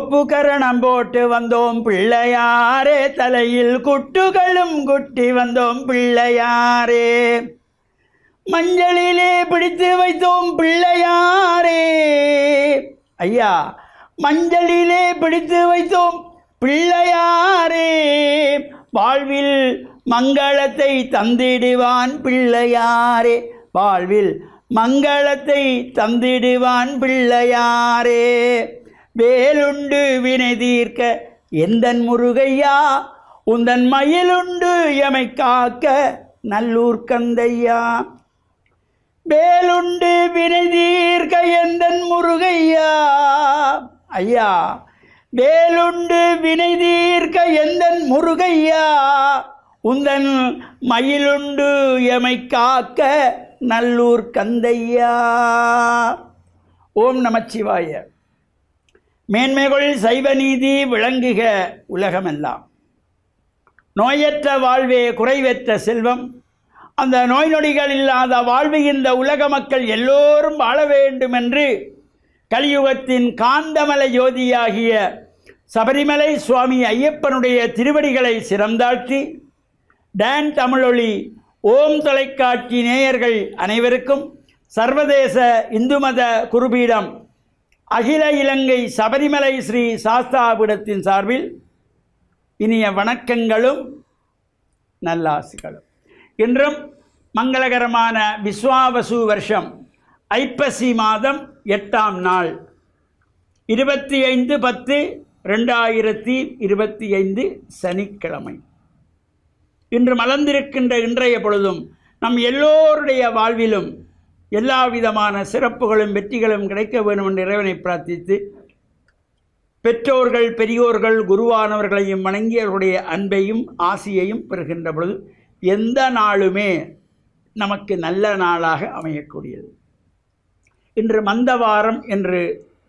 Soap கரணம் போட்டு வந்தோம் பிள்ளையாரே, தலையில் குட்டுகளும் குட்டி வந்தோம் பிள்ளையாரே. மஞ்சளிலே பிடித்து வைத்தோம் பிள்ளையாரே, ஐயா மஞ்சளிலே பிடித்து வைத்தோம் பிள்ளையாரே. வாழ்வில் மங்களத்தை தந்திடுவான் பிள்ளையாரே, வாழ்வில் மங்களத்தை தந்திடுவான் பிள்ளையாரே. வேலுண்டு வினை தீர்க்க எந்தன் முருகையா, உந்தன் மயிலுண்டு எமை காக்க நல்லூர் கந்தையா. வேலுண்டு வினை தீர்க்க எந்தன் முருகையா, ஐயா வேலுண்டு வினை தீர்க்க எந்தன் முருகையா, உந்தன் மயிலுண்டு எமை காக்க நல்லூர் கந்தையா. ஓம் நமச்சிவாய. மேன்மைகள் சைவ நீதி விளங்குக உலகமெல்லாம். நோயற்ற வாழ்வே குறைவற்ற செல்வம். அந்த நோய் நொடிகள் இல்லாத வாழ்வு இந்த உலக மக்கள் எல்லோரும் வாழ வேண்டும் என்று கலியுகத்தின் காந்தமலை ஜோதியாகிய சபரிமலை சுவாமி ஐயப்பனுடைய திருவடிகளை சிறந்தாழ்த்தி டான் தமிழொலி ஓம் தொலைக்காட்சி நேயர்கள் அனைவருக்கும் சர்வதேச இந்து மத குருபீடம் அகில இலங்கை சபரிமலை ஸ்ரீ சாஸ்தாபீடத்தின் சார்பில் இனிய வணக்கங்களும் நல்லாசிகளும். இன்றும் மங்களகரமான விஸ்வாவசு வருஷம் ஐப்பசி மாதம் 8ஆம் நாள் 25/10/2025 சனிக்கிழமை. இன்று மலர்ந்திருக்கின்ற இன்றைய பொழுதும் நம் எல்லோருடைய வாழ்விலும் எல்லா விதமான சிறப்புகளும் வெற்றிகளும் கிடைக்க வேண்டும் என்று இறைவனை பிரார்த்தித்து, பெற்றோர்கள் பெரியோர்கள் குருவானவர்களையும் வணங்கி அவருடைய அன்பையும் ஆசியையும் பெறுகின்ற பொழுது எந்த நாளுமே நமக்கு நல்ல நாளாக அமையக்கூடியது. இன்று மந்தவாரம் என்று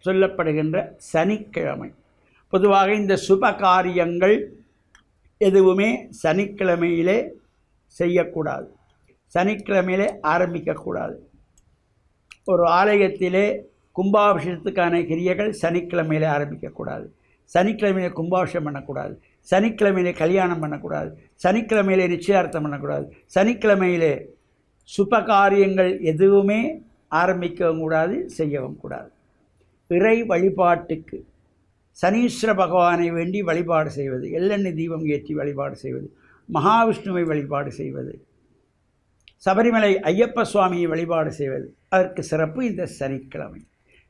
சொல்லப்படுகின்ற சனிக்கிழமை. பொதுவாக இந்த சுப காரியங்கள் எதுவுமே சனிக்கிழமையிலே செய்யக்கூடாது, சனிக்கிழமையிலே ஆரம்பிக்கக்கூடாது. ஒரு ஆலயத்திலே கும்பாபிஷேகத்துக்கான கிரியைகள் சனிக்கிழமையிலே ஆரம்பிக்கக்கூடாது, சனிக்கிழமையிலே கும்பாபிஷேகம் பண்ணக்கூடாது, சனிக்கிழமையிலே கல்யாணம் பண்ணக்கூடாது, சனிக்கிழமையிலே நிச்சயார்த்தம் பண்ணக்கூடாது, சனிக்கிழமையிலே சுப காரியங்கள் எதுவுமே ஆரம்பிக்கவும் கூடாது, செய்யவும் கூடாது. இறை வழிபாட்டுக்கு சனீஸ்வர பகவானை வேண்டி வழிபாடு செய்வது, எள்ளெண்ணெய் தீபம் ஏற்றி வழிபாடு செய்வது, மகாவிஷ்ணுவை வழிபாடு செய்வது, சபரிமலை ஐயப்ப சுவாமியை வழிபாடு செய்வது, அதற்கு சிறப்பு இந்த சனிக்கிழமை.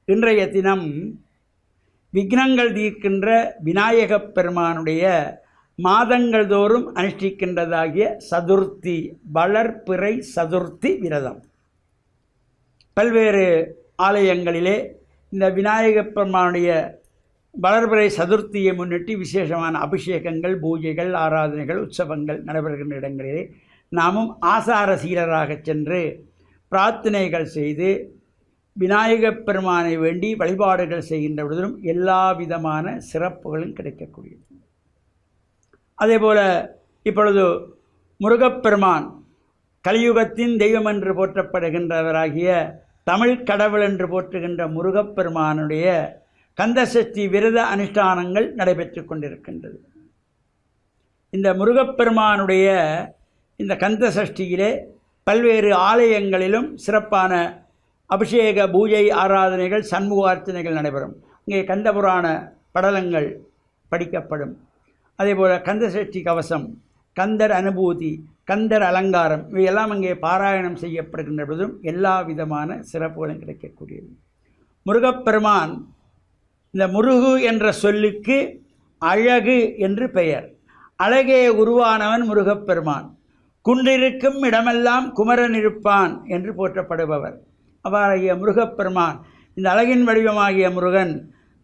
இன்றைய தினம் விக்னங்கள் தீர்க்கின்ற விநாயகப் பெருமானுடைய மாதங்கள் தோறும் அனுஷ்டிக்கின்றதாகிய சதுர்த்தி வளர்பிறை சதுர்த்தி விரதம். பல்வேறு ஆலயங்களிலே இந்த விநாயகப் பெருமானுடைய வளர்பிறை சதுர்த்தியை முன்னிட்டு விசேஷமான அபிஷேகங்கள், பூஜைகள், ஆராதனைகள், உற்சவங்கள் நடைபெறுகின்ற இடங்களிலே நாமும் ஆசார சீலராக சென்று பிரார்த்தனைகள் செய்து விநாயகப் பெருமானை வேண்டி வழிபாடுகள் செய்கின்ற பொழுதும் எல்லா விதமான சிறப்புகளும் கிடைக்கக்கூடியது. அதேபோல் இப்பொழுது முருகப்பெருமான் கலியுகத்தின் தெய்வம் என்று போற்றப்படுகின்றவராகிய தமிழ் கடவுள் என்று போற்றுகின்ற முருகப்பெருமானுடைய கந்தசஷ்டி விரத அனுஷ்டானங்கள் நடைபெற்று கொண்டிருக்கின்றது. இந்த முருகப்பெருமானுடைய இந்த கந்தசஷ்டியிலே பல்வேறு ஆலயங்களிலும் சிறப்பான அபிஷேக பூஜை ஆராதனைகள் சண்முகார்ச்சனைகள் நடைபெறும். இங்கே கந்தபுராண படலங்கள் படிக்கப்படும். அதேபோல் கந்தசஷ்டி கவசம், கந்தர் அனுபூதி, கந்தர் அலங்காரம் இவையெல்லாம் அங்கே பாராயணம் செய்யப்படுகின்ற பொழுதும் எல்லா விதமான சிறப்புகளும் கிடைக்கக்கூடியது. முருகப்பெருமான் இந்த முருகு என்ற சொல்லுக்கு அழகு என்று பெயர். அழகே உருவானவன் முருகப்பெருமான். குன்றிருக்கும் இடமெல்லாம் குமரன் இருப்பான் என்று போற்றப்படுபவர். அவ்வாறாகிய முருகப்பெருமான் இந்த அழகின் வடிவமாகிய முருகன்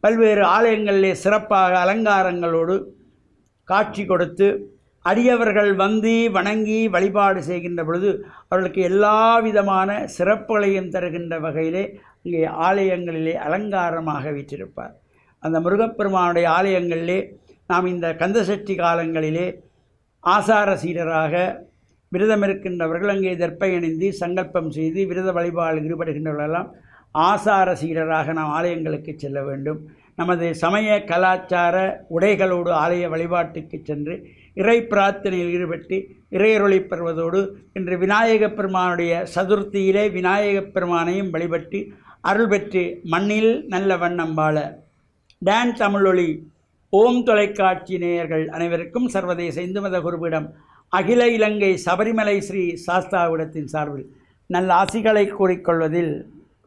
பல்வேறு ஆலயங்களிலே சிறப்பாக அலங்காரங்களோடு காட்சி கொடுத்து அடியவர்கள் வந்து வணங்கி வழிபாடு செய்கின்ற பொழுது அவர்களுக்கு எல்லா விதமான சிறப்புகளையும் தருகின்ற வகையிலே இங்கே ஆலயங்களிலே அலங்காரமாக வீற்றிருப்பார். அந்த முருகப்பெருமானுடைய ஆலயங்களிலே நாம் இந்த கந்தசஷ்டி காலங்களிலே ஆசார சீடராக விரதம் இருக்கின்றவர்கள் அங்கே தர்ப்பை அணிந்து சங்கல்பம் செய்து விரத வழிபாடு ஈடுபடுகின்றவர்களெல்லாம் ஆசார சீடராக நாம் ஆலயங்களுக்கு செல்ல வேண்டும். நமது சமய கலாச்சார உடைகளோடு ஆலய வழிபாட்டுக்கு சென்று இறை பிரார்த்தனையில் ஈடுபட்டு இறையருளை பெறுவதோடு இன்று விநாயகப் பெருமானுடைய சதுர்த்தியிலே விநாயகப் பெருமானையும் வழிபட்டு அருள் பெற்று மண்ணில் நல்ல வண்ணம் வாழ டான் தமிழொலி ஓம் தொலைக்காட்சி நேயர்கள் அனைவருக்கும் சர்வதேச இந்து மத குருவிடம் அகில இலங்கை சபரிமலை ஸ்ரீ சாஸ்தாவிடத்தின் சார்பில் நல்ல ஆசிகளை கூறிக்கொள்வதில்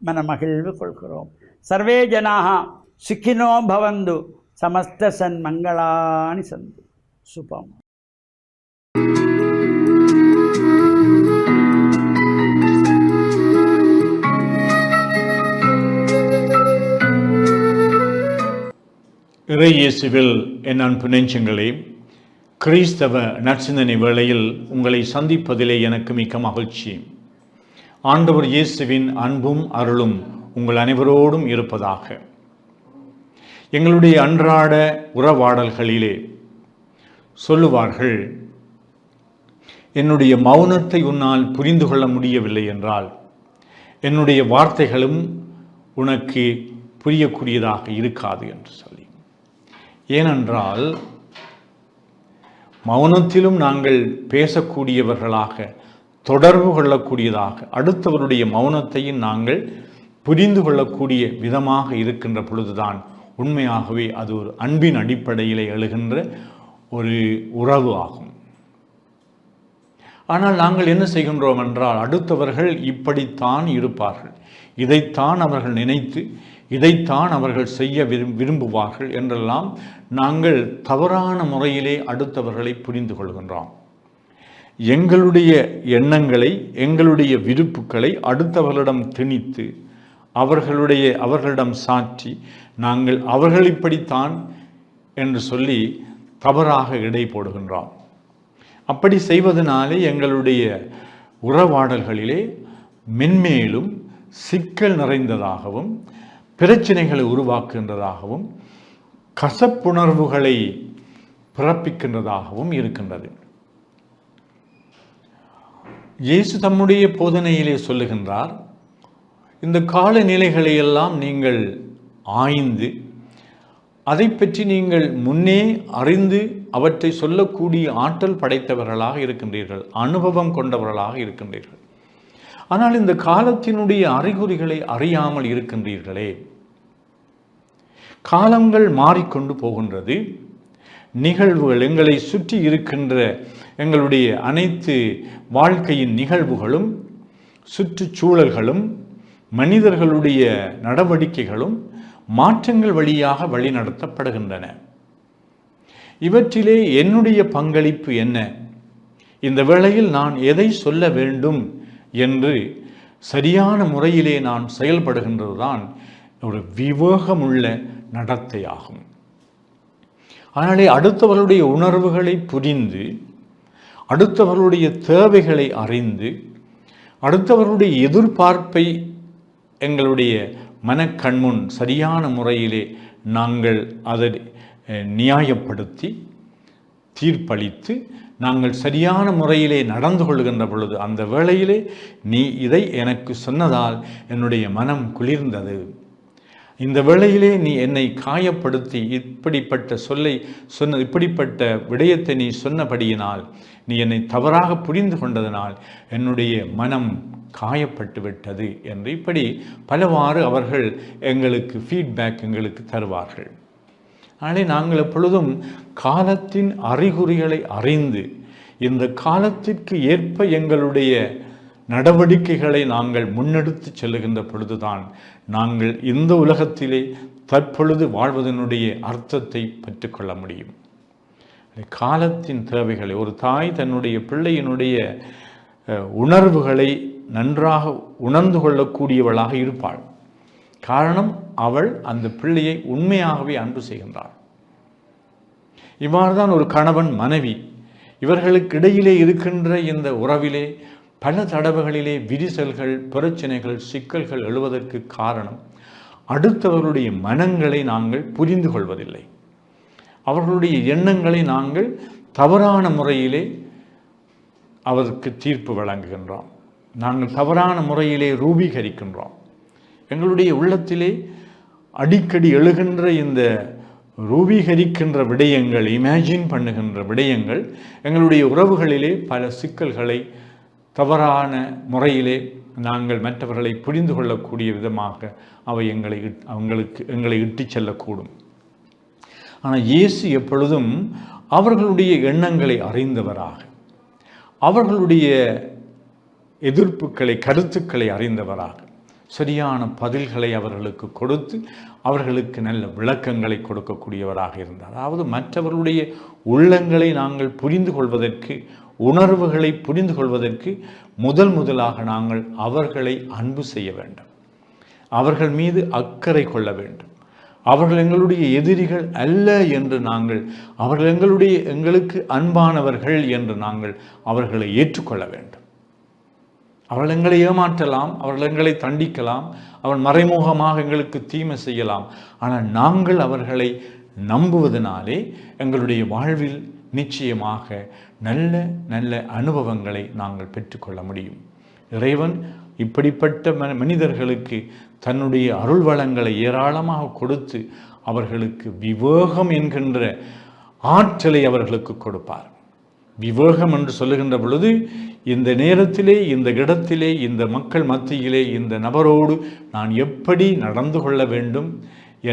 மனமகிழ்வு கொள்கிறோம். சர்வே ஜனாக சுக்கினோ பவந்து சமஸ்த சன்மங்களானி சந்து. சுபம். இறை இயேசுவில் என் அன்பு நெஞ்சங்களே, கிறிஸ்தவ நற்சிந்தனை வேளையில் உங்களை சந்திப்பதிலே எனக்கு மிக்க மகிழ்ச்சி. ஆண்டவர் இயேசுவின் அன்பும் அருளும் உங்கள் அனைவரோடும் இருப்பதாக. எங்களுடைய அன்றாட உறவாடல்களிலே சொல்லுவார்கள், என்னுடைய மௌனத்தை உன்னால் புரிந்து கொள்ள முடியவில்லை என்றால் என்னுடைய வார்த்தைகளும் உனக்கு புரியக்கூடியதாக இருக்காது என்று சொல்லி. ஏனென்றால் மௌனத்திலும் நாங்கள் பேசக்கூடியவர்களாக, தொடர்பு கொள்ளக்கூடியதாக, அடுத்தவருடைய மௌனத்தையும் நாங்கள் புரிந்து கொள்ளக்கூடிய விதமாக இருக்கின்ற பொழுதுதான் உண்மையாகவே அது ஒரு அன்பின் அடிப்படையிலே எழுகின்ற ஒரு உறவு ஆகும். ஆனால் நாங்கள் என்ன செய்கின்றோம் என்றால், அடுத்தவர்கள் இப்படித்தான் இருப்பார்கள், இதைத்தான் அவர்கள் நினைத்து இதைத்தான் அவர்கள் செய்ய விரும்புவார்கள் என்றெல்லாம் நாங்கள் தவறான முறையிலே அடுத்தவர்களை புரிந்து கொள்கின்றோம். எங்களுடைய எண்ணங்களை, எங்களுடைய விருப்புகளை அடுத்தவர்களிடம் திணித்து அவர்களிடம் சாற்றி நாங்கள் அவர்கள் இப்படித்தான் என்று சொல்லி தவறாக இடை போடுகின்றோம். அப்படி செய்வதனாலே எங்களுடைய உறவாடல்களிலே மென்மேலும் சிக்கல் நிறைந்ததாகவும் பிரச்சனைகளை உருவாக்குகின்றதாகவும் கசப்புணர்வுகளை பிறப்பிக்கின்றதாகவும் இருக்கின்றது. இயேசு தம்முடைய போதனையிலே சொல்லுகின்றார், இந்த காலநிலைகளை எல்லாம் நீங்கள் ஆய்ந்து அதை பற்றி நீங்கள் முன்னே அறிந்து அவற்றை சொல்லக்கூடிய ஆற்றல் படைத்தவர்களாக இருக்கின்றீர்கள், அனுபவம் கொண்டவர்களாக இருக்கின்றீர்கள். ஆனால் இந்த காலத்தினுடைய அறிகுறிகளை அறியாமல் இருக்கின்றீர்களே. காலங்கள் மாறிக்கொண்டு போகின்றது. நிகழ்வுகள், எங்களை சுற்றி இருக்கின்ற எங்களுடைய அனைத்து வாழ்க்கையின் நிகழ்வுகளும், சுற்றுச்சூழல்களும், மனிதர்களுடைய நடவடிக்கைகளும் மாற்றங்கள் வழியாக வழிநடத்தப்படுகின்றன. இவற்றிலே என்னுடைய பங்களிப்பு என்ன, இந்த வேளையில் நான் எதை சொல்ல வேண்டும் என்று சரியான முறையிலே நான் செயல்படுகின்றதுதான் ஒரு விவேகமுள்ள நடத்தையாகும். அதனாலே அடுத்தவர்களுடைய உணர்வுகளை புரிந்து, அடுத்தவர்களுடைய தேவைகளை அறிந்து, அடுத்தவர்களுடைய எதிர்பார்ப்பை எங்களுடைய மனக்கண்முன் சரியான முறையிலே நாங்கள் அதை நியாயப்படுத்தி தீர்ப்பளித்து நாங்கள் சரியான முறையிலே நடந்து கொள்கின்ற பொழுது, அந்த வேளையிலே நீ இதை எனக்கு சொன்னதால் என்னுடைய மனம் குளிர்ந்தது, இந்த வேளையிலே நீ என்னை காயப்படுத்தி இப்படிப்பட்ட இப்படிப்பட்ட விடயத்தை நீ சொன்னபடியினால், நீ என்னை தவறாக புரிந்து கொண்டதனால் என்னுடைய மனம் காயப்பட்டு விட்டது என்று இப்படி பலவாறு அவர்கள் எங்களுக்கு ஃபீட்பேக் எங்களுக்கு தருவார்கள். ஆனால் நாங்கள் எப்பொழுதும் காலத்தின் அறிகுறிகளை அறிந்து இந்த காலத்திற்கு ஏற்ப எங்களுடைய நடவடிக்கைகளை நாங்கள் முன்னெடுத்து செல்லுகின்ற பொழுதுதான் நாங்கள் இந்த உலகத்திலே தற்பொழுது வாழ்வதனுடைய அர்த்தத்தை பெற்றுக்கொள்ள முடியும். காலத்தின் தேவைகளை, ஒரு தாய் தன்னுடைய பிள்ளையினுடைய உணர்வுகளை நன்றாக உணர்ந்து கொள்ளக்கூடியவளாக இருப்பாள். காரணம், அவள் அந்த பிள்ளையை உண்மையாகவே அன்பு செய்கின்றாள். இவ்வாறு தான் ஒரு கணவன் மனைவி இவர்களுக்கு இடையிலே இருக்கின்ற இந்த உறவிலே பல தடவைகளிலே விரிசல்கள், பிரச்சனைகள், சிக்கல்கள் எழுவதற்கு காரணம் அடுத்தவர்களுடைய மனங்களை நாங்கள் புரிந்து கொள்வதில்லை. அவர்களுடைய எண்ணங்களை நாங்கள் தவறான முறையிலே அவருக்கு தீர்ப்பு வழங்குகின்றோம். நாங்கள் தவறான முறையிலே ரூபீகரிக்கின்றோம். எங்களுடைய உள்ளத்திலே அடிக்கடி எழுகின்ற இந்த ரூபீகரிக்கின்ற விடயங்கள், இமேஜின் பண்ணுகின்ற விடயங்கள் எங்களுடைய உறவுகளிலே பல சிக்கல்களை தவறான முறையிலே நாங்கள் மற்றவர்களை புரிந்து கொள்ளக்கூடிய விதமாக அவை எங்களை இட்டுச் செல்லக்கூடும். ஆனால் இயேசு எப்பொழுதும் அவர்களுடைய எண்ணங்களை அறிந்தவராக, அவர்களுடைய எதிர்ப்புகளை, கருத்துக்களை அறிந்தவராக சரியான பதில்களை அவர்களுக்கு கொடுத்து அவர்களுக்கு நல்ல விளக்கங்களை கொடுக்கக்கூடியவராக இருந்தார். அதாவது மற்றவர்களுடைய உள்ளங்களை நாங்கள் புரிந்து கொள்வதற்கு, உணர்வுகளை புரிந்து கொள்வதற்கு முதலாக நாங்கள் அவர்களை அன்பு செய்ய வேண்டும், அவர்கள் மீது அக்கறை கொள்ள வேண்டும். அவர்கள் எங்களுடைய எதிரிகள் அல்ல என்று நாங்கள், அவர்கள் எங்களுக்கு அன்பானவர்கள் என்று நாங்கள் அவர்களை ஏற்றுக்கொள்ள வேண்டும். அவர்கள் எங்களை ஏமாற்றலாம், அவர்கள் எங்களை தண்டிக்கலாம், அவன் மறைமுகமாக எங்களுக்கு தீமை செய்யலாம். ஆனால் நாங்கள் அவர்களை நம்புவதனாலே எங்களுடைய வாழ்வில் நிச்சயமாக நல்ல நல்ல அனுபவங்களை நாங்கள் பெற்றுக்கொள்ள முடியும். இறைவன் இப்படிப்பட்ட மனிதர்களுக்கு தன்னுடைய அருள் வளங்களை ஏராளமாக கொடுத்து அவர்களுக்கு விவேகம் என்கின்ற ஆற்றலை அவர்களுக்கு கொடுப்பார். விவேகம் என்று சொல்லுகின்ற பொழுது இந்த நேரத்திலே, இந்த இடத்திலே, இந்த மக்கள் மத்தியிலே, இந்த நபரோடு நான் எப்படி நடந்து கொள்ள வேண்டும்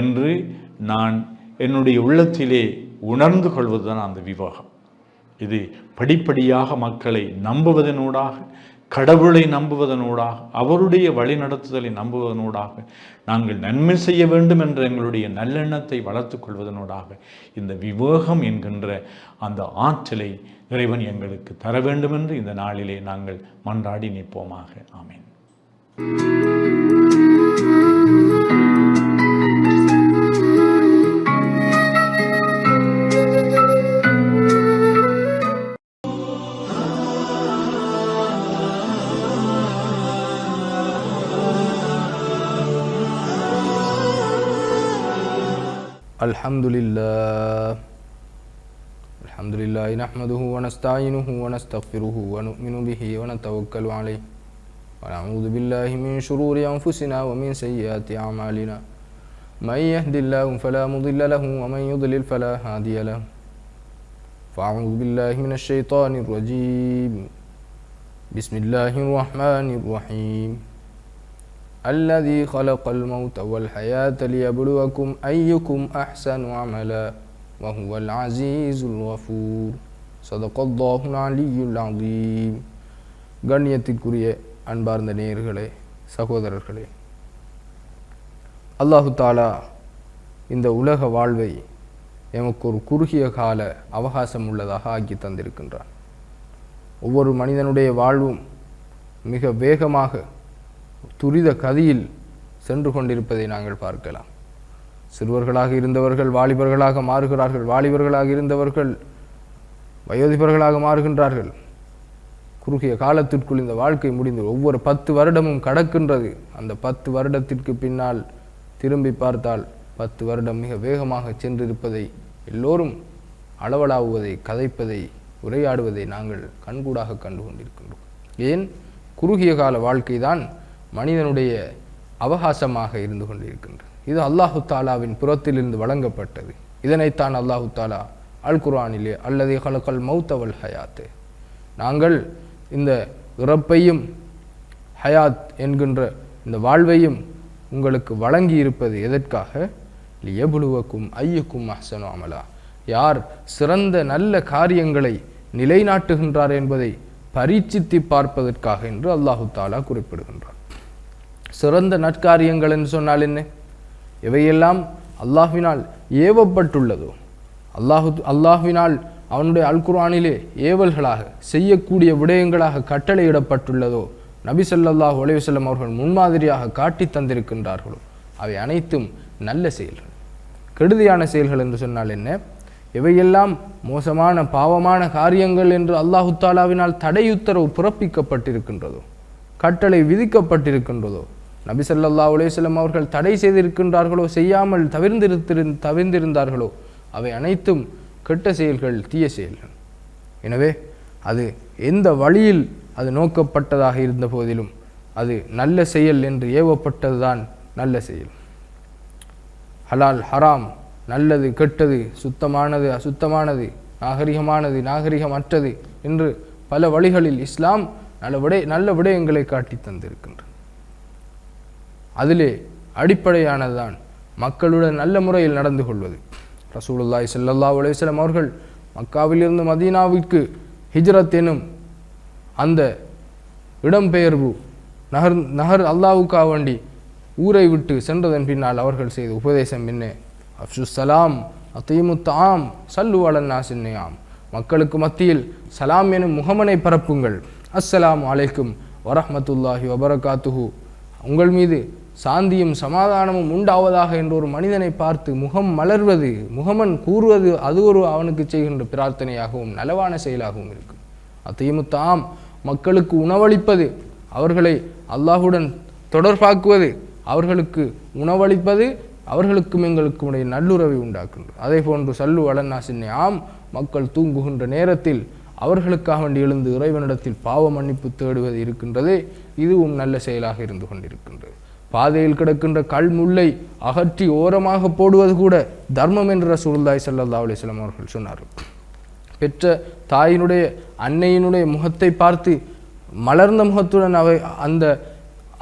என்று நான் என்னுடைய உள்ளத்திலே உணர்ந்து கொள்வதுதான் அந்த விவேகம். இது படிப்படியாக மக்களை நம்புவதனூடாக, கடவுளை நம்புவதனூடாக, அவருடைய வழிநடத்துதலை நம்புவதனூடாக, நாங்கள் நன்மை செய்ய வேண்டும் என்ற எங்களுடைய நல்லெண்ணத்தை வளர்த்து கொள்வதனூடாக இந்த விவேகம் என்கின்ற அந்த ஆற்றலை இறைவன் எங்களுக்கு தர வேண்டும் என்று இந்த நாளிலே நாங்கள் மன்றாடி நிற்போமாக. ஆமென். Alhamdulillah nahmaduhu wa nasta'inuhu wa nastaghfiruhu wa nu'minu bihi wa natawakkalu alayhi wa na'udhu billahi min shururi anfusina wa min sayyiati a'malina man yahdihillahu fala mudilla lahu wa man yudlil fala hadiya lahu fa'udhu billahi minash shaitanir rajim. Bismillahir rahmanir rahim. الذي خلق الموت والحياة ليبلوكم أيكم أحسن عملا وهو العزيز الغفور. صدق الله العلي العظيم. கண்ணியத்திற்குரிய அன்பார்ந்த நேயர்களே, சகோதரர்களே, அல்லாஹு தாலா இந்த உலக வாழ்வை எமக்கு ஒரு குறுகிய கால அவகாசம் உள்ளதாக ஆக்கி தந்திருக்கின்றான். ஒவ்வொரு மனிதனுடைய வாழ்வும் மிக வேகமாக துரித கதியில் சென்று கொண்டிருப்பதை நாங்கள் பார்க்கலாம். சிறுவர்களாக இருந்தவர்கள் வாலிபர்களாக மாறுகிறார்கள், வாலிபர்களாக இருந்தவர்கள் வயோதிபர்களாக மாறுகின்றார்கள். குறுகிய காலத்திற்குள் இந்த வாழ்க்கை முடிந்து ஒவ்வொரு 10 வருடமும் கடக்கின்றது. அந்த 10 வருடத்திற்கு பின்னால் திரும்பி பார்த்தால் 10 வருடம் மிக வேகமாக சென்றிருப்பதை எல்லோரும் அளவலாவுவதை, கதைப்பதை, உரையாடுவதை நாங்கள் கண்கூடாக கண்டு கொண்டிருக்கின்றோம். ஏன்? குறுகிய கால வாழ்க்கை தான் மனிதனுடைய அவகாசமாக இருந்து கொண்டிருக்கின்றது. இது அல்லாஹு தாலாவின் புறத்திலிருந்து வழங்கப்பட்டது. இதனைத்தான் அல்லாஹு தாலா அல் குர்ஆனிலே அல்லதி ஹலகல் மௌத வல் ஹயாத், நாங்கள் இந்த இறப்பையும் ஹயாத் என்கின்ற இந்த வாழ்வையும் உங்களுக்கு வழங்கி இருப்பது எதற்காக? லியபுலுவக்கும் ஐயுக்கும் அஹ்சனு அமலா, யார் சிறந்த நல்ல காரியங்களை நிலைநாட்டுகின்றார் என்பதை பரீட்சித்து பார்ப்பதற்காக என்று அல்லாஹு தாலா குறிப்பிடுகின்றார். சிறந்த நற்காரியங்கள் என்று சொன்னால் என்ன? எவையெல்லாம் அல்லாஹ்வினால் ஏவப்பட்டுள்ளதோ, அல்லாஹ்வினால் அவனுடைய அல் குர்ஆனிலே ஏவல்களாக செய்யக்கூடிய விடயங்களாக கட்டளையிடப்பட்டுள்ளதோ, நபி ஸல்லல்லாஹு அலைஹி வஸல்லம் அவர்கள் முன்மாதிரியாக காட்டி தந்திருக்கின்றார்களோ, அவை அனைத்தும் நல்ல செயல்கள். கெடுதியான செயல்கள் என்று சொன்னால் என்ன? எவையெல்லாம் மோசமான பாவமான காரியங்கள் என்று அல்லாஹு தாலாவினால் தடையுத்தரவு பிறப்பிக்கப்பட்டிருக்கின்றதோ, கட்டளை விதிக்கப்பட்டிருக்கின்றதோ, நபி ஸல்லல்லாஹு அலைஹி வஸல்லம் அவர்கள் தடை செய்திருக்கின்றார்களோ, செய்யாமல் தவிர்ந்திருந்தார்களோ, அவை அனைத்தும் கெட்ட செயல்கள், தீய செயல்கள். எனவே அது எந்த வழியில் அது நோக்கப்பட்டதாக இருந்த போதிலும் அது நல்ல செயல் என்று ஏவப்பட்டதுதான் நல்ல செயல். ஹலால் ஹராம், நல்லது கெட்டது, சுத்தமானது அசுத்தமானது, நாகரிகமானது நாகரிகமற்றது என்று பல வழிகளில் இஸ்லாம் நல்ல விடயங்களை காட்டி தந்திருக்கின்றது. அதிலே அடிப்படையானதுதான் மக்களுடன் நல்ல முறையில் நடந்து கொள்வது. ரசூலுல்லாஹி ஸல்லல்லாஹு அலைஹி வஸல்லம் அவர்கள் மக்காவிலிருந்து மதீனாவிற்கு ஹிஜ்ரத் எனும் அந்த இடம்பெயர்வு நகர் அல்லாஹ்வுக்காக வேண்டி ஊரை விட்டு சென்றதன் பின்னால் அவர்கள் செய்த உபதேசம் என்ன? அஃஷுஸ் சலாம் அத்தீமுத் ஆம் சல்லு அலன் நாஸின் நியாம். மக்களுக்கு மத்தியில் சலாம் எனும் முகமனை பரப்புங்கள். அஸ்ஸலாமு அலைக்கும் வரஹ்மத்துல்லாஹி வபரகாத்துஹு, உங்கள் மீது சாந்தியும் சமாதானமும் உண்டாவதாக என்ற ஒரு மனிதனை பார்த்து முகம் மலர்வது, முகமன் கூறுவது, அது ஒரு அவனுக்கு செய்கின்ற பிரார்த்தனையாகவும் நலவான செயலாகவும் இருக்கும். அத்தீமுத்தாம், மக்களுக்கு உணவளிப்பது, அவர்களை அல்லாஹுடன் தொடர்பாக்குவது, அவர்களுக்கு உணவளிப்பது அவர்களுக்கும் எங்களுக்கும் இடையே நல்லுறவை உண்டாக்குகின்றது. அதே போன்று சல்லு அலன்னாசின் ஆம், மக்கள் தூங்குகின்ற நேரத்தில் அவர்களுக்காக வேண்டி எழுந்து இறைவனிடத்தில் பாவ மன்னிப்பு தேடுவது இருக்கின்றதே, இதுவும் நல்ல செயலாக இருந்து கொண்டிருக்கின்றது. பாதையில் கிடக்கின்ற கல் முல்லை அகற்றி ஓரமாக போடுவது கூட தர்மம் என்று ரசூலுல்லாஹி ஸல்லல்லாஹு அலைஹி வஸல்லம் அவர்கள் சொன்னார்கள். பெற்ற தாயினுடைய அன்னையினுடைய முகத்தை பார்த்து மலர்ந்த முகத்துடன் அந்த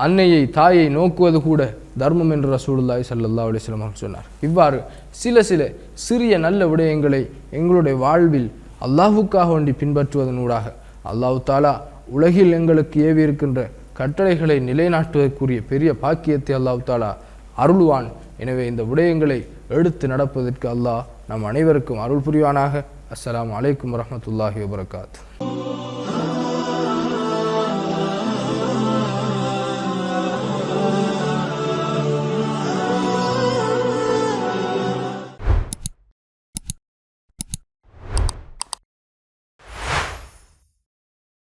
அன்னையை தாயை நோக்குவது கூட தர்மம் என்று ரசூலுல்லாஹி ஸல்லல்லாஹு அலைஹி வஸல்லம் அவர்கள் சொன்னார். இவ்வாறு சில சிறிய நல்ல விடயங்களை எங்களுடைய வாழ்வில் அல்லாஹ்வுக்காக வேண்டி பின்பற்றுவதனூடாக அல்லாஹ் தஆலா உலகில் எங்களுக்கு ஏவி இருக்கின்ற கட்டளைகளை நிலைநாட்டுவதற்குரிய பெரிய பாக்கியத்தை அல்லாஹ் தஆலா அருள்வான். எனவே இந்த விடயங்களை எடுத்து நடப்பதற்கு அல்லாஹ் நம் அனைவருக்கும் அருள் புரிவானாக. அஸ்ஸலாமு அலைக்கும் வரஹ்மத்துல்லாஹி வபரகாத்துஹு.